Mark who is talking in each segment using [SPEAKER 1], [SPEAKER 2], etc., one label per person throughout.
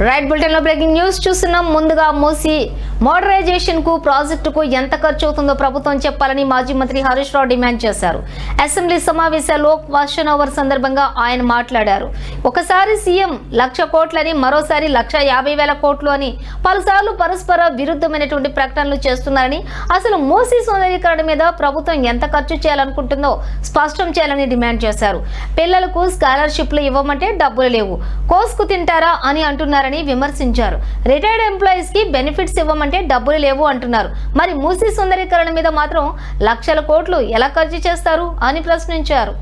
[SPEAKER 1] Right bulletin లో breaking news చూస్తున్నాం. ముందుగా మూసీ మోడరైజేషన్ కు ప్రాజెక్టుకు ఎంత ఖర్చు అవుతుందో ప్రభుత్వం చెప్పాలని మాజీ మంత్రి హరీష్ రావు డిమాండ్ చేశారు. అసెంబ్లీ సమావేశాల్లో క్వశ్చన్ అవర్ సందర్భంగా ఆయన మాట్లాడారు. ఒకసారి సీఎం 1,00,000 కోట్లని, మరోసారి 1,50,000 కోట్లు అని పలుసార్లు పరస్పర విరుద్ధమైనటువంటి ప్రకటనలు చేస్తున్నారని, అసలు మూసీ సుందరీకరణ మీద ప్రభుత్వం ఎంత ఖర్చు చేయాలనుకుంటుందో స్పష్టం చేయాలని డిమాండ్ చేశారు. పిల్లలకు స్కాలర్షిప్లు ఇవ్వమంటే డబ్బులు లేవు, కోసుకు తింటారా అని అంటున్నారని విమర్శించారు. రిటైర్డ్ ఎంప్లాయీస్ కి బెనిఫిట్స్ ఇవ్వమంటే డబ్బులు లేవు అంటున్నారు. మరి మూసీ సుందరీకరణ మీద మాత్రం 1,00,000 కోట్లు ఎలా ఖర్చు చేస్తారు అని ప్రశ్నించారు.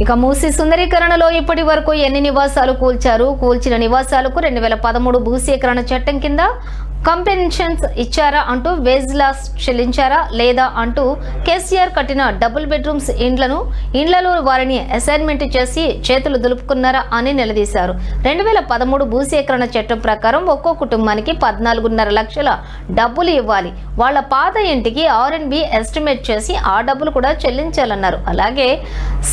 [SPEAKER 1] ఇక మూసీ సుందరీకరణలో ఇప్పటి వరకు ఎన్ని నివాసాలు కూల్చారు, కూల్చిన నివాసాలకు 2013 భూసేకరణ చట్టం కింద కంపెన్షన్స్ ఇచ్చారా అంటూ వేజ్ లాస్ చెల్లించారా లేదా అంటూ కేసీఆర్ కట్టిన డబుల్ బెడ్రూమ్స్ ఇండ్లలో వారిని అసైన్మెంట్ చేసి చేతులు దులుపుకున్నారా అని నిలదీశారు. 2013 భూసేకరణ చట్టం ప్రకారం ఒక్కో కుటుంబానికి 14.5 లక్షల డబ్బులు ఇవ్వాలి. వాళ్ళ పాత ఇంటికి R&B ఎస్టిమేట్ చేసి ఆ డబ్బులు కూడా చెల్లించాలన్నారు. అలాగే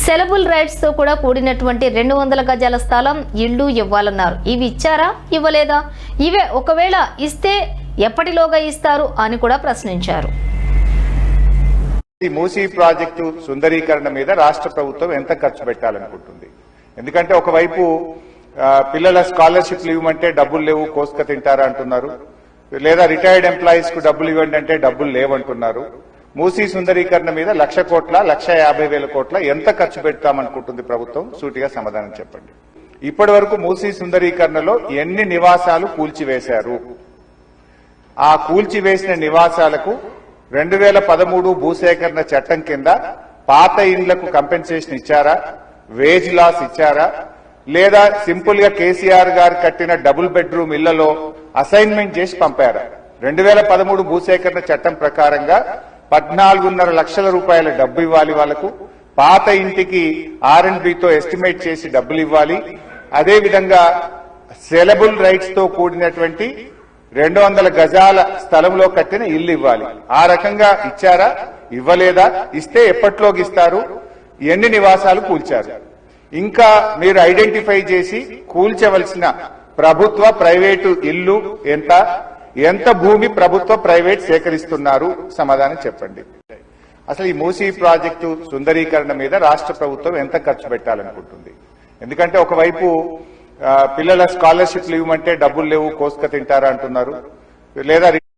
[SPEAKER 1] సెలబుల్ రైట్స్ తో కూడా కూడినటువంటి 200 గజాల స్థలం, ఇల్లు ఇవ్వాలన్నారు. ఇవి ఇచ్చారా, ఇవ్వలేదా? ఇవే ఒకవేళ ఇస్తే ఎప్పటిలోగా ఇస్తారు అని కూడా ప్రశ్నించారు.
[SPEAKER 2] ఈ మూసీ ప్రాజెక్టు సుందరీకరణ మీద రాష్ట్ర ప్రభుత్వం ఎంత ఖర్చు పెట్టాలనుకుంటుంది? ఎందుకంటే ఒకవైపు పిల్లల స్కాలర్షిప్లు ఇవ్వమంటే డబ్బులు లేవు, కోసుక తింటారా అంటున్నారు. లేదా రిటైర్డ్ ఎంప్లాయీస్ కు డబ్బులు ఇవ్వండి అంటే డబ్బులు లేవంటున్నారు. మూసీ సుందరీకరణ మీద 1,00,000 కోట్ల, 1,50,000 కోట్ల ఎంత ఖర్చు పెడతామనుకుంటుంది ప్రభుత్వం? సూటిగా సమాధానం చెప్పండి. ఇప్పటి వరకు మూసీ సుందరీకరణలో ఎన్ని నివాసాలు కూల్చివేశారు? ఆ కూల్చివేసిన నివాసాలకు 2013 భూసేకరణ చట్టం కింద పాత ఇండ్లకు కంపెన్సేషన్ ఇచ్చారా, వేజ్ లాస్ ఇచ్చారా, లేదా సింపుల్ గా కేసీఆర్ గారు కట్టిన డబుల్ బెడ్రూమ్ ఇళ్లలో అసైన్మెంట్ చేసి పంపారా? 2013 భూసేకరణ చట్టం ప్రకారంగా 14.5 లక్షల రూపాయల డబ్బు ఇవ్వాలి వాళ్లకు. పాత ఇంటికి R&Bతో ఎస్టిమేట్ చేసి డబ్బులు ఇవ్వాలి. అదేవిధంగా సెలబుల్ రైట్స్ తో కూడినటువంటి 200 గజాల స్థలంలో కట్టిన ఇల్లు ఇవ్వాలి. ఆ రకంగా ఇచ్చారా, ఇవ్వలేదా? ఇస్తే ఎప్పట్లోకి ఇస్తారు? ఎన్ని నివాసాలు కూల్చారు? ఇంకా మీరు ఐడెంటిఫై చేసి కూల్చవలసిన ప్రభుత్వ ప్రైవేటు ఇల్లు ఎంత భూమి ప్రభుత్వ ప్రైవేట్ సేకరిస్తున్నారు? సమాధానం చెప్పండి. అసలు ఈ మూసీ ప్రాజెక్టు సుందరీకరణ మీద రాష్ట్ర ప్రభుత్వం ఎంత ఖర్చు పెట్టాలనుకుంటుంది? ఎందుకంటే ఒకవైపు పిల్లల స్కాలర్షిప్లు ఇవ్వమంటే డబ్బులు లేవు, కోసుక తింటారా అంటున్నారు. లేదా